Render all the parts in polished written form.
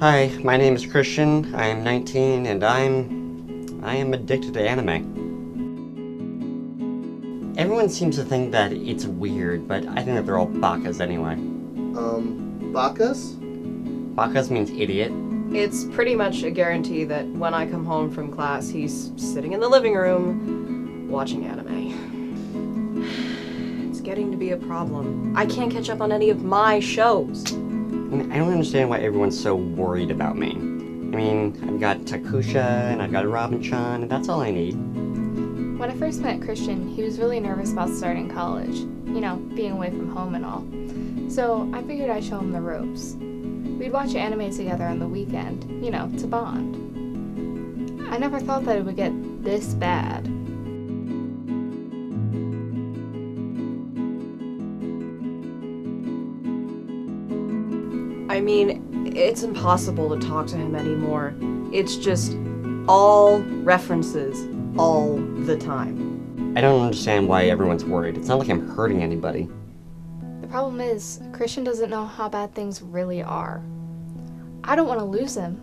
Hi, my name is Christian. I'm 19 and I am addicted to anime. Everyone seems to think that it's weird, but I think that they're all bakas anyway. Bacchus? Bakas means idiot. It's pretty much a guarantee that when I come home from class, he's sitting in the living room watching anime. It's getting to be a problem. I can't catch up on any of my shows. I don't understand why everyone's so worried about me. I mean, I've got Takusha and I've got Robin-chan, and that's all I need. When I first met Christian, he was really nervous about starting college. You know, being away from home and all. So I figured I'd show him the ropes. We'd watch anime together on the weekend, you know, to bond. I never thought that it would get this bad. I mean, it's impossible to talk to him anymore. It's just all references all the time. I don't understand why everyone's worried. It's not like I'm hurting anybody. The problem is, Christian doesn't know how bad things really are. I don't want to lose him.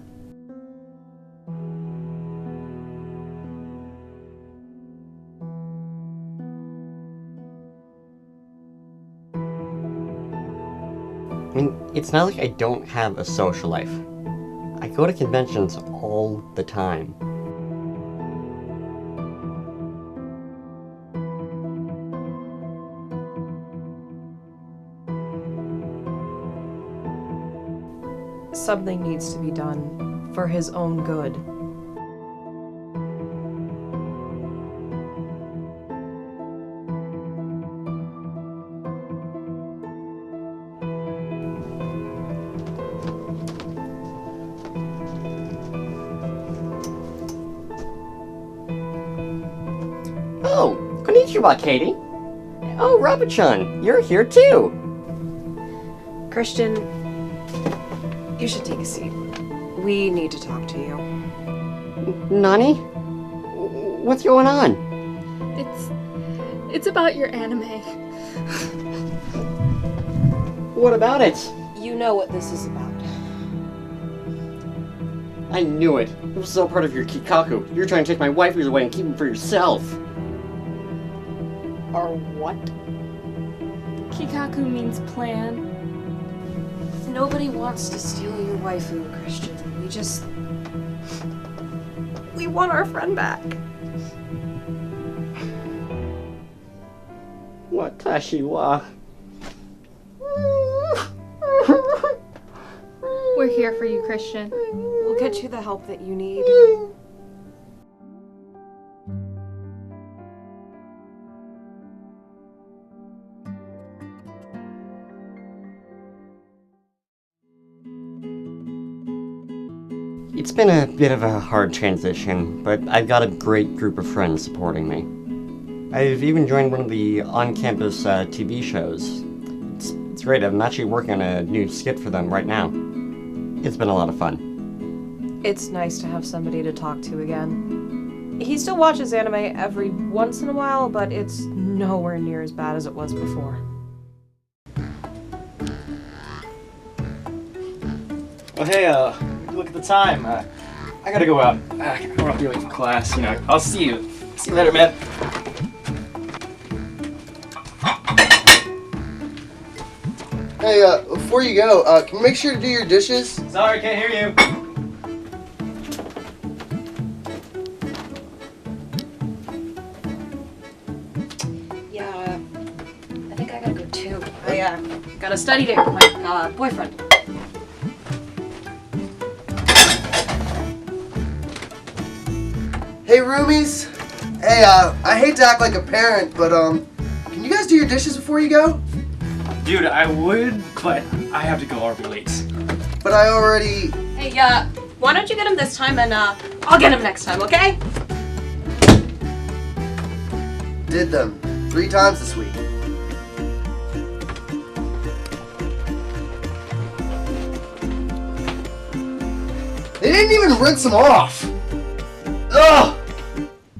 I mean, it's not like I don't have a social life. I go to conventions all the time. Something needs to be done for his own good. Oh, konnichiwa, Katie. Oh, Robin-chan, you're here too. Christian, you should take a seat. We need to talk to you. Nani? What's going on? It's about your anime. What about it? You know what this is about. I knew it. It was all part of your Kikaku. You're trying to take my waifus away and keep them for yourself. Or what? Kikaku means plan. Nobody wants to steal your waifu, Christian. We want our friend back. Watashi wa. We're here for you, Christian. We'll get you the help that you need. It's been a bit of a hard transition, but I've got a great group of friends supporting me. I've even joined one of the on-campus TV shows. It's great. I'm actually working on a new skit for them right now. It's been a lot of fun. It's nice to have somebody to talk to again. He still watches anime every once in a while, but it's nowhere near as bad as it was before. Oh, hey, look at the time. I gotta go out. We're up late for class, you know. I'll see you. See you later, man. Hey, before you go, can you make sure to do your dishes? Sorry, can't hear you. Yeah, I think I gotta go too. I got a study date with my boyfriend. Hey, roomies. Hey, I hate to act like a parent, but, can you guys do your dishes before you go? Dude, I would, but I have to go. I'll be late. But I already... Hey, why don't you get him this time and, I'll get him next time, okay? did them 3 times this week. They didn't even rinse them off! Ugh!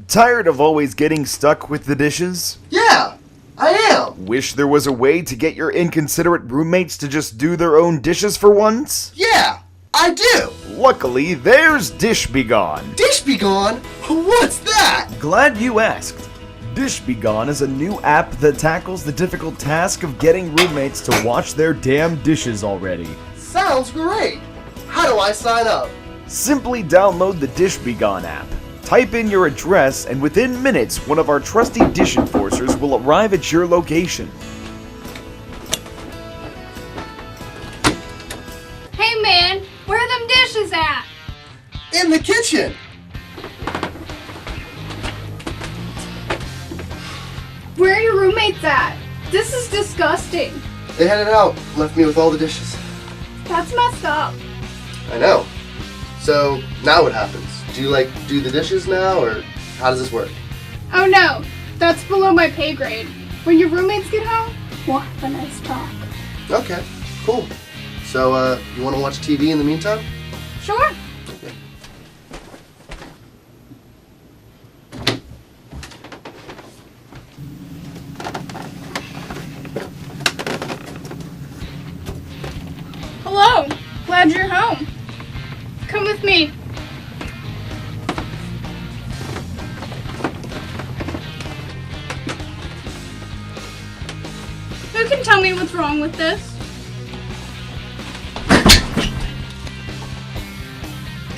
Tired of always getting stuck with the dishes? Yeah, I am! Wish there was a way to get your inconsiderate roommates to just do their own dishes for once? Yeah! I do! Luckily, there's Dish Be Gone. Dish Be Gone? What's that? Glad you asked. Dish Be Gone is a new app that tackles the difficult task of getting roommates to wash their damn dishes already. Sounds great! How do I sign up? Simply download the Dish Be Gone app. Type in your address, and within minutes, one of our trusty dish enforcers will arrive at your location. Hey man, where are them dishes at? In the kitchen! Where are your roommates at? This is disgusting. They headed out, left me with all the dishes. That's messed up. I know. So, now what happens? Do you, do the dishes now, or how does this work? Oh no, that's below my pay grade. When your roommates get home, we'll have a nice talk. Okay, cool. So, you want to watch TV in the meantime? Sure. Okay. Hello, glad you're home. Come with me. Who can tell me what's wrong with this?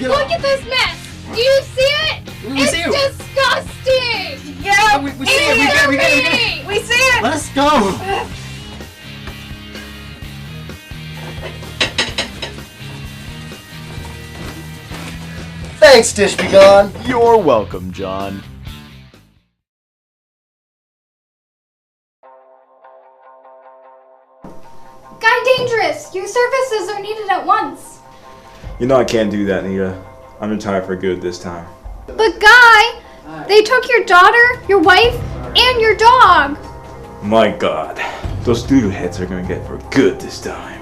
Look at this mess! Do you see it? It's disgusting! Yeah, we see it. We get it. We see it! Let's go! Thanks, Dish Be Gone! You're welcome, John. Guy Dangerous, your services are needed at once. You know I can't do that, Nita. I'm retired for good this time. But Guy, they took your daughter, your wife, and your dog. My God, those doodle heads are gonna get for good this time.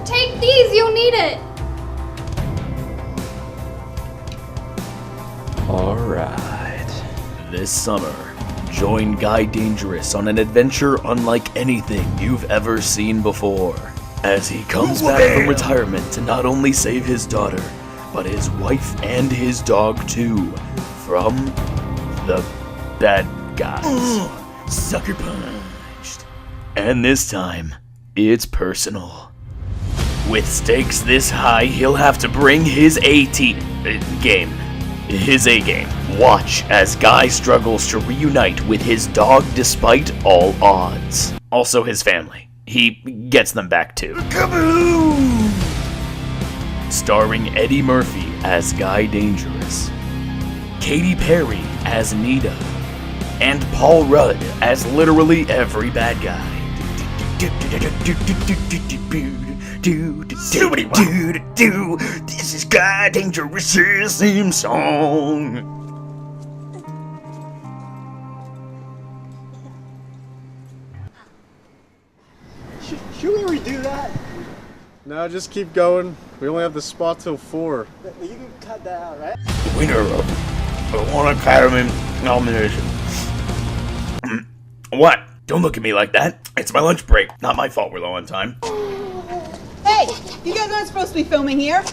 Take these, you'll need it. Alright. This summer, join Guy Dangerous on an adventure unlike anything you've ever seen before, as he comes back from retirement to not only save his daughter, but his wife and his dog too, from the bad guys. Sucker punched. And this time, it's personal. With stakes this high, he'll have to bring his game. His A-game. Watch as Guy struggles to reunite with his dog despite all odds. Also his family. He gets them back too. Kaboom! Starring Eddie Murphy as Guy Dangerous, Katy Perry as Nita, and Paul Rudd as literally every bad guy. This is Guy Dangerous' theme song. Should we redo that? No, just keep going. We only have the spot till 4. You can cut that out, right? Winner of one Academy nomination. What? Don't look at me like that. It's my lunch break. Not my fault we're low on time. Hey, you guys aren't supposed to be filming here.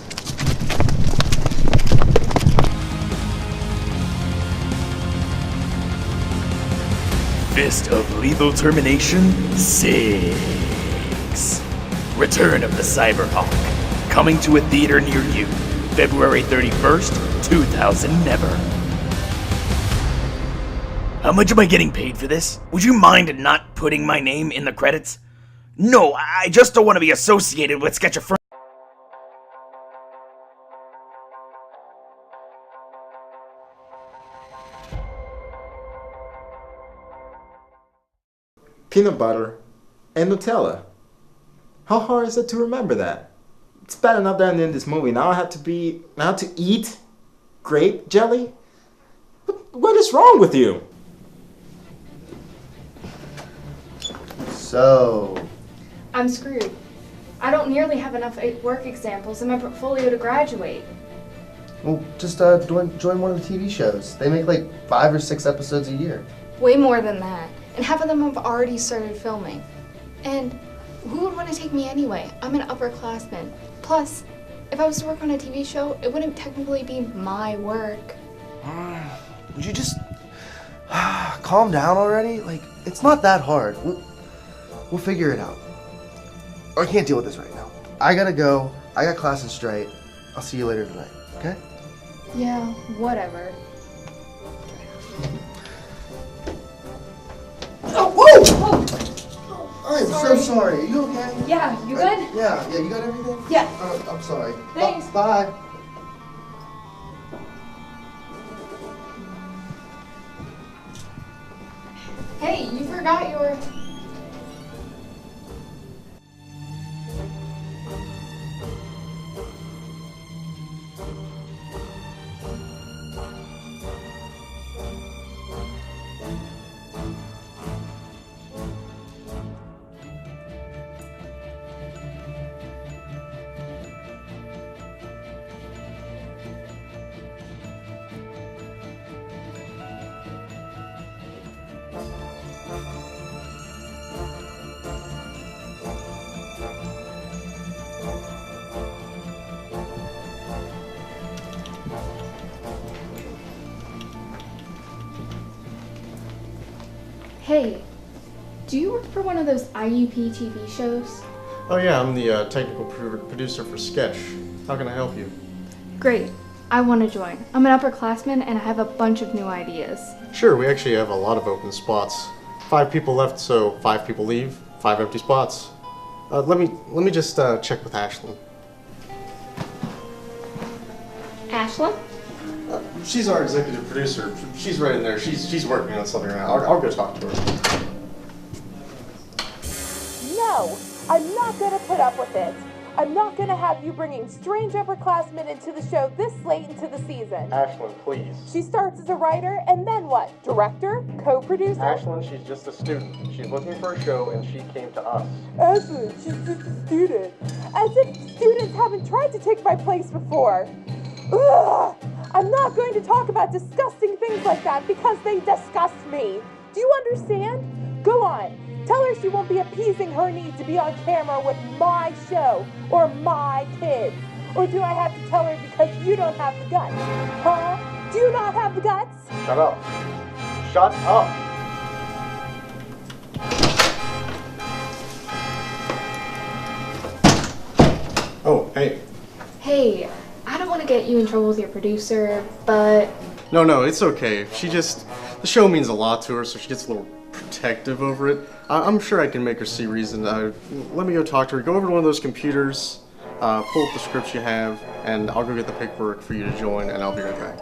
Fist of Lethal Termination 6. Return of the Cyberhawk. Coming to a theater near you. February 31st, 2000 never. How much am I getting paid for this? Would you mind not putting my name in the credits? No, I just don't want to be associated with Sketch-A-Friend. Peanut butter and Nutella. How hard is it to remember that? It's bad enough that I'm in this movie. Now I have to eat grape jelly? What is wrong with you? So... I'm screwed. I don't nearly have enough work examples in my portfolio to graduate. Well, just join one of the TV shows. They make like 5 or 6 episodes a year. Way more than that. And half of them have already started filming. And Who would want to take me anyway? I'm an upperclassman. Plus, if I was to work on a TV show, it wouldn't technically be my work. Would you just calm down already? Like, it's not that hard. We'll figure it out. I can't deal with this right now. I gotta go. I got class in straight. I'll see you later tonight, okay? Yeah, whatever. Oh, whoa! I'm so sorry. Are you okay? Yeah, you good? Yeah, you got everything? Yeah. I'm sorry. Thanks. Bye. Hey, you forgot your... Hey, do you work for one of those IUP TV shows? Oh yeah, I'm the technical producer for Sketch. How can I help you? Great. I want to join. I'm an upperclassman and I have a bunch of new ideas. Sure, we actually have a lot of open spots. 5 people left, so 5 people leave. 5 empty spots. Let me just check with Ashlyn. Ashlyn? She's our executive producer. She's right in there. She's working on something right now. I'll go talk to her. No, I'm not gonna put up with it. I'm not gonna have you bringing strange upperclassmen into the show this late into the season. Ashlyn, please. She starts as a writer, and then what? Director? Co-producer? Ashlyn, she's just a student. She's looking for a show, and she came to us. Ashlyn, she's just a student. As if students haven't tried to take my place before. Ugh! I'm not going to talk about disgusting things like that because they disgust me. Do you understand? Go on. Tell her she won't be appeasing her need to be on camera with my show or my kids. Or do I have to tell her because you don't have the guts? Huh? Do you not have the guts? Shut up. Shut up. Oh, hey. Hey, I don't want to get you in trouble with your producer, but... No, it's okay. The show means a lot to her, so she gets a little protective over it. I'm sure I can make her see reason. Let me go talk to her. Go over to one of those computers, pull up the scripts you have, and I'll go get the paperwork for you to join, and I'll be right back.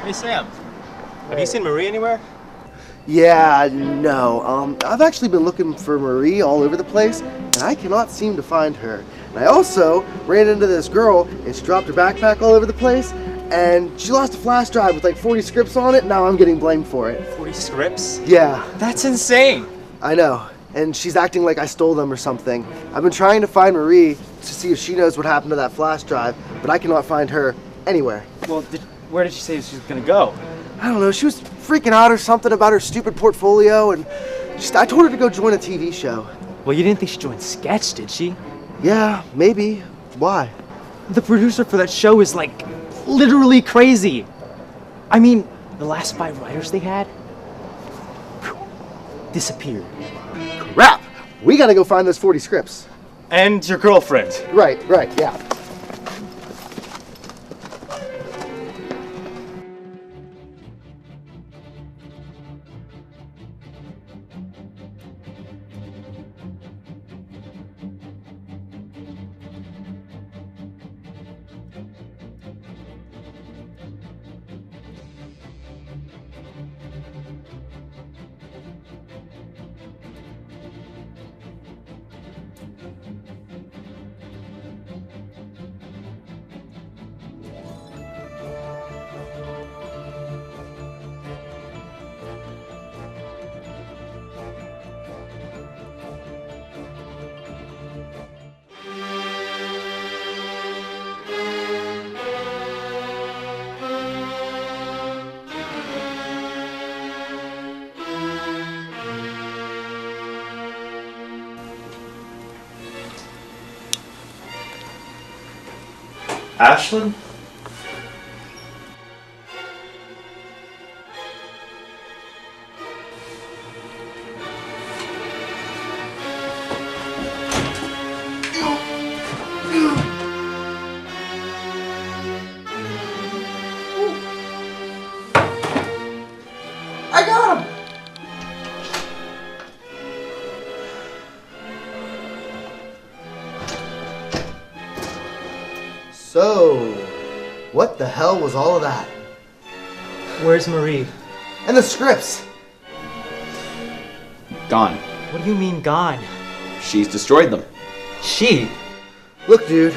Hey Sam, have you seen Marie anywhere? Yeah, no. I've actually been looking for Marie all over the place, and I cannot seem to find her. And I also ran into this girl, and she dropped her backpack all over the place, and she lost a flash drive with like 40 scripts on it. Now I'm getting blamed for it. 40 scripts? Yeah. That's insane! I know. And she's acting like I stole them or something. I've been trying to find Marie to see if she knows what happened to that flash drive, but I cannot find her anywhere. Well, where did she say she was gonna go? I don't know, she was freaking out or something about her stupid portfolio, and I told her to go join a TV show. Well, you didn't think she joined Sketch, did she? Yeah, maybe. Why? The producer for that show is like literally crazy. I mean, the last 5 writers they had disappeared. Crap! We gotta go find those 40 scripts. And your girlfriend. Right, yeah. Ashlyn? I got him! So, what the hell was all of that? Where's Marie? And the scripts! Gone. What do you mean gone? She's destroyed them. She? Look, dude,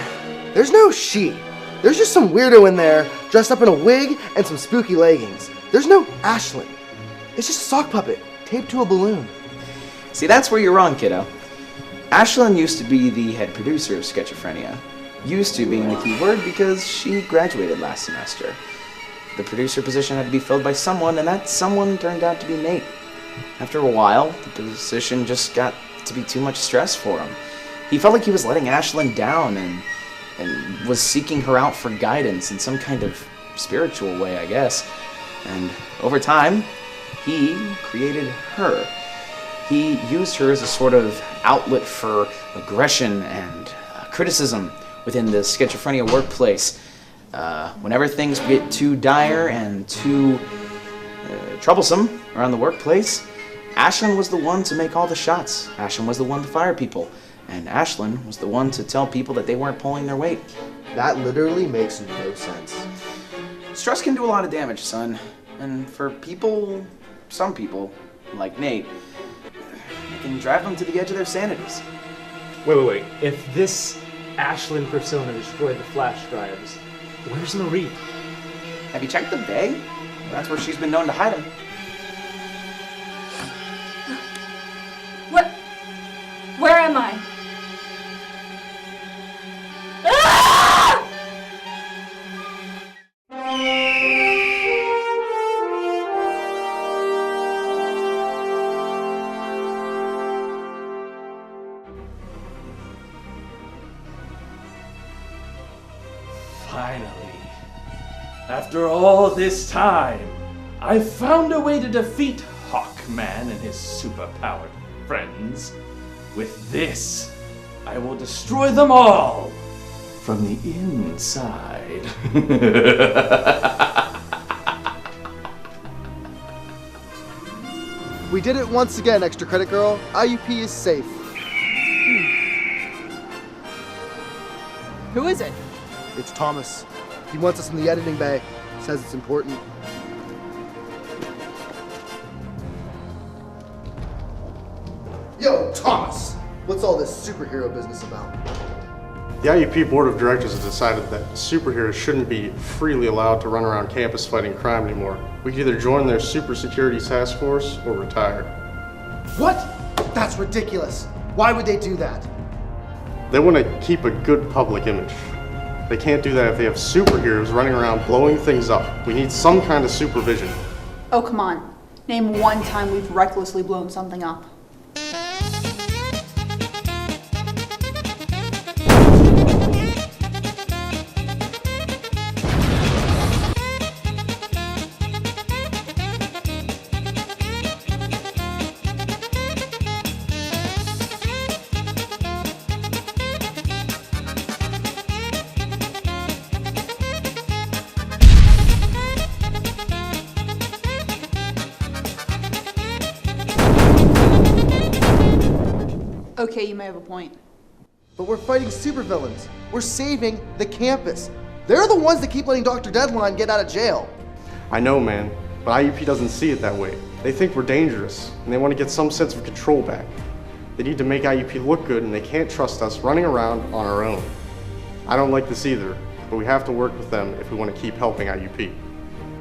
there's no she. There's just some weirdo in there dressed up in a wig and some spooky leggings. There's no Ashlyn. It's just a sock puppet taped to a balloon. See, that's where you're wrong, kiddo. Ashlyn used to be the head producer of Sketchophrenia. Used to being the key word because she graduated last semester. The producer position had to be filled by someone, and that someone turned out to be Nate. After a while, the position just got to be too much stress for him. He felt like he was letting Ashlyn down and was seeking her out for guidance in some kind of spiritual way, I guess. And over time, he created her. He used her as a sort of outlet for aggression and criticism within the Sketchophrenia workplace. Whenever things get too dire and too troublesome around the workplace, Ashlyn was the one to make all the shots. Ashlyn was the one to fire people. And Ashlyn was the one to tell people that they weren't pulling their weight. That literally makes no sense. Stress can do a lot of damage, son. And for people, some people, like Nate, it can drive them to the edge of their sanities. Wait. If this Ashlyn persona destroyed the flash drives, where's Marie? Have you checked the bay? That's where she's been known to hide them. What? Where am I? Finally, after all this time, I've found a way to defeat Hawkman and his superpowered friends. With this, I will destroy them all from the inside. We did it once again, Extra Credit Girl. IUP is safe. Who is it? It's Thomas. He wants us in the editing bay. Says it's important. Yo, Thomas! What's all this superhero business about? The IUP Board of Directors has decided that superheroes shouldn't be freely allowed to run around campus fighting crime anymore. We can either join their super security task force or retire. What? That's ridiculous. Why would they do that? They want to keep a good public image. They can't do that if they have superheroes running around blowing things up. We need some kind of supervision. Oh, come on. Name one time we've recklessly blown something up. Okay, you may have a point. But we're fighting supervillains. We're saving the campus. They're the ones that keep letting Dr. Deadline get out of jail. I know, man, but IUP doesn't see it that way. They think we're dangerous, and they want to get some sense of control back. They need to make IUP look good, and they can't trust us running around on our own. I don't like this either, but we have to work with them if we want to keep helping IUP.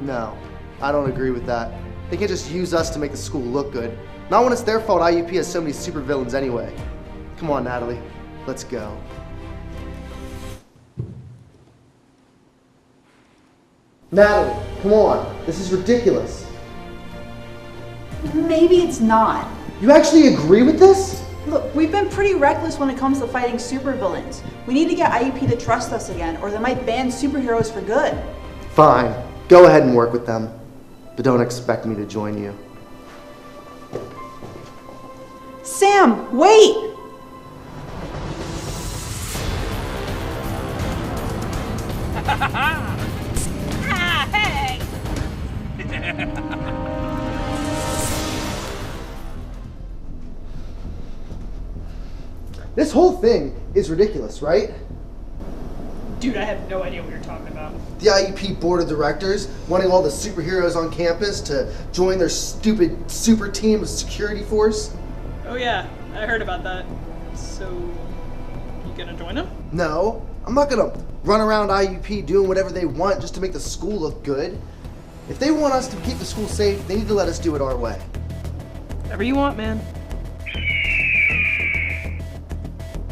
No, I don't agree with that. They can't just use us to make the school look good. Not when it's their fault IUP has so many supervillains anyway. Come on, Natalie. Let's go. Natalie, come on. This is ridiculous. Maybe it's not. You actually agree with this? Look, we've been pretty reckless when it comes to fighting supervillains. We need to get IUP to trust us again, or they might ban superheroes for good. Fine. Go ahead and work with them. But don't expect me to join you. Sam, wait! Hey! This whole thing is ridiculous, right? Dude, I have no idea what you're talking about. The IUP board of directors wanting all the superheroes on campus to join their stupid super team of security force. Oh yeah, I heard about that. So, you gonna join them? No, I'm not gonna run around IUP doing whatever they want just to make the school look good. If they want us to keep the school safe, they need to let us do it our way. Whatever you want, man.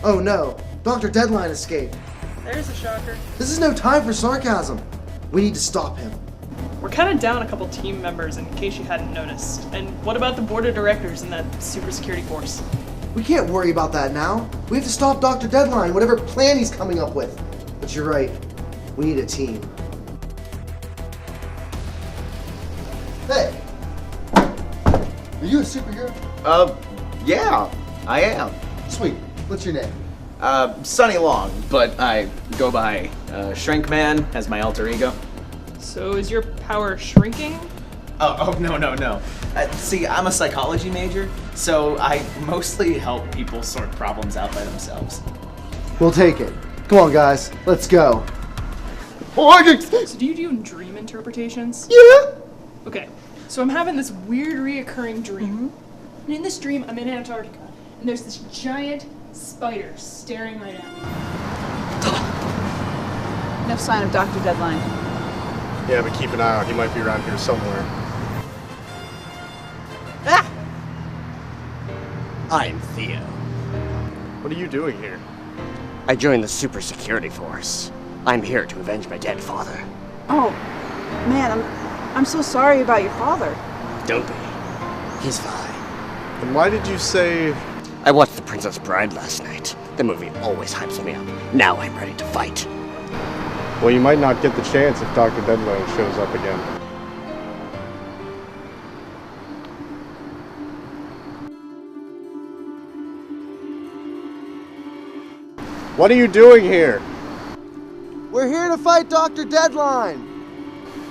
Oh no, Dr. Deadline escaped. There's a shocker. This is no time for sarcasm. We need to stop him. We're kind of down a couple team members in case you hadn't noticed. And what about the board of directors and that super security force? We can't worry about that now. We have to stop Dr. Deadline, whatever plan he's coming up with. But you're right, we need a team. Hey! Are you a superhero? Yeah, I am. Sweet. What's your name? Sonny Long, but I go by Shrink Man as my alter ego. So is your power shrinking? Oh, no. See, I'm a psychology major, so I mostly help people sort problems out by themselves. We'll take it. Come on, guys. Let's go. So do you do dream interpretations? Yeah. Okay, so I'm having this weird reoccurring dream. And in this dream, I'm in Antarctica, and there's this giant spider staring right at me. No sign of Dr. Deadline. Yeah, but keep an eye out. He might be around here somewhere. I'm Theo. What are you doing here? I joined the Super Security Force. I'm here to avenge my dead father. Oh, man, I'm so sorry about your father. Don't be. He's fine. And why did you say... I watched The Princess Bride last night. The movie always hypes me up. Now I'm ready to fight. Well, you might not get the chance if Dr. Deadline shows up again. What are you doing here? We're here to fight Dr. Deadline.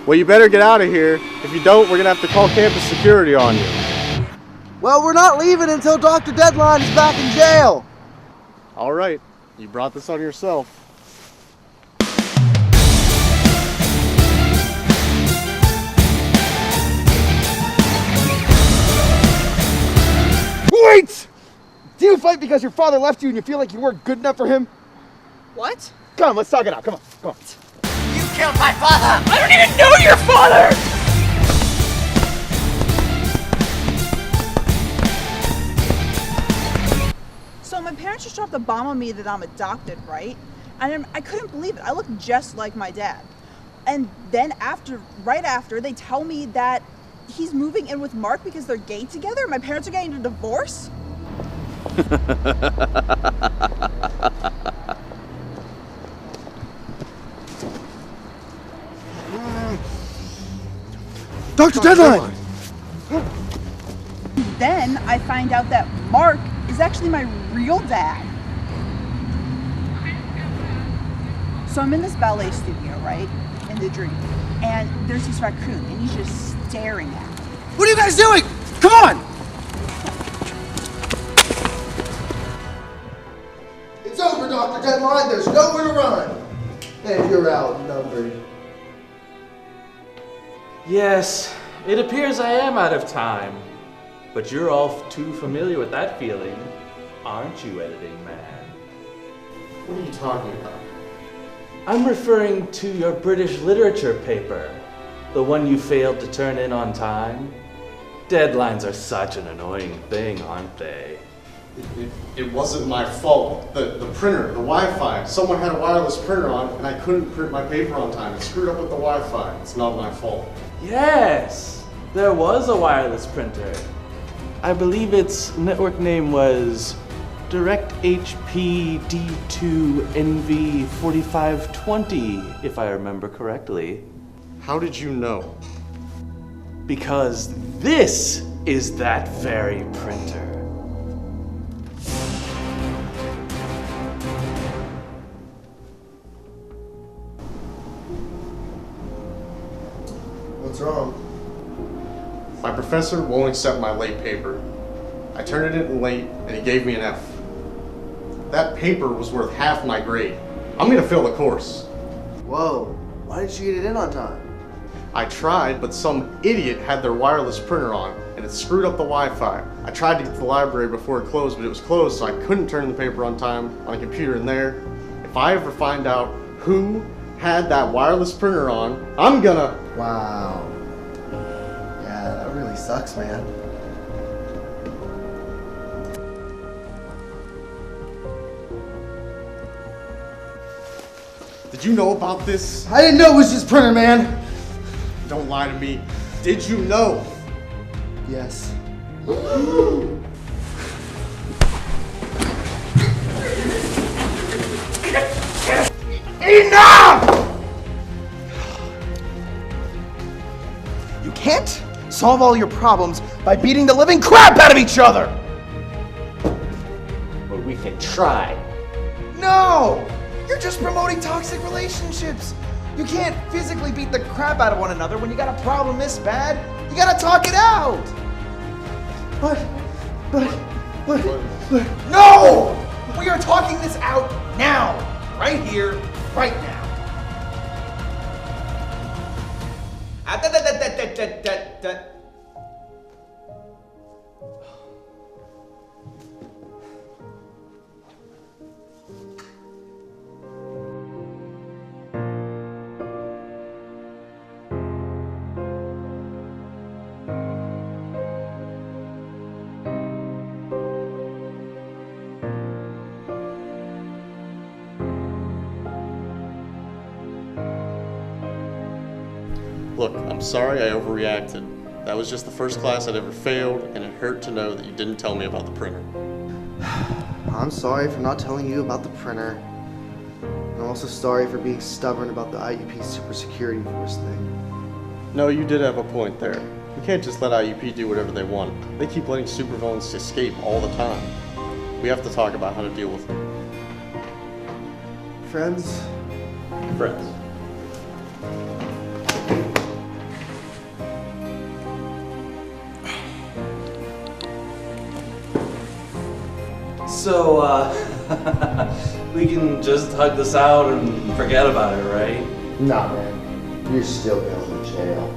Well, you better get out of here. If you don't, we're gonna have to call campus security on you. Well, we're not leaving until Dr. Deadline is back in jail. All right, you brought this on yourself. Wait! Do you fight because your father left you and you feel like you weren't good enough for him? What? Come on, let's talk it out. Come on, come on. You killed my father! I don't even know your father! So my parents just dropped a bomb on me that I'm adopted, right? And I couldn't believe it. I look just like my dad. And then right after, they tell me that he's moving in with Mark because they're gay together. My parents are getting a divorce. Dr. Deadline! Then I find out that Mark is actually my real dad. So I'm in this ballet studio, right? In the dream. And there's this raccoon, and he's just staring at me. What are you guys doing? Come on! It's over, Dr. Deadline. There's nowhere to run. And you're outnumbered. Yes, it appears I am out of time. But you're all too familiar with that feeling, aren't you, editing man? What are you talking about? I'm referring to your British literature paper, the one you failed to turn in on time. Deadlines are such an annoying thing, aren't they? It wasn't my fault. The printer, the Wi-Fi, someone had a wireless printer on and I couldn't print my paper on time. It screwed up with the Wi-Fi. It's not my fault. Yes, there was a wireless printer. I believe its network name was Direct HP D2 NV4520, if I remember correctly. How did you know? Because this is that very printer. What's wrong? My professor won't accept my late paper. I turned it in late and he gave me an F. That paper was worth half my grade. I'm gonna fail the course. Whoa, why didn't you get it in on time? I tried, but some idiot had their wireless printer on and it screwed up the Wi-Fi. I tried to get to the library before it closed, but it was closed, so I couldn't turn the paper on time on a computer in there. If I ever find out who had that wireless printer on, I'm gonna... Wow. Yeah, that really sucks, man. Did you know about this? I didn't know it was just printer, man. Don't lie to me. Did you know? Yes. Enough! You can't solve all your problems by beating the living crap out of each other! But we can try. No! You're just promoting toxic relationships! You can't physically beat the crap out of one another when you got a problem this bad. You gotta talk it out! But... No! We are talking this out now! Right here, right now. Look, I'm sorry I overreacted. That was just the first class I'd ever failed, and it hurt to know that you didn't tell me about the printer. I'm sorry for not telling you about the printer. I'm also sorry for being stubborn about the IUP Super Security Force thing. No, you did have a point there. We can't just let IUP do whatever they want. They keep letting supervillains escape all the time. We have to talk about how to deal with them. Friends? Friends. So, we can just hug this out and forget about it, right? Nah, man. You're still going to jail.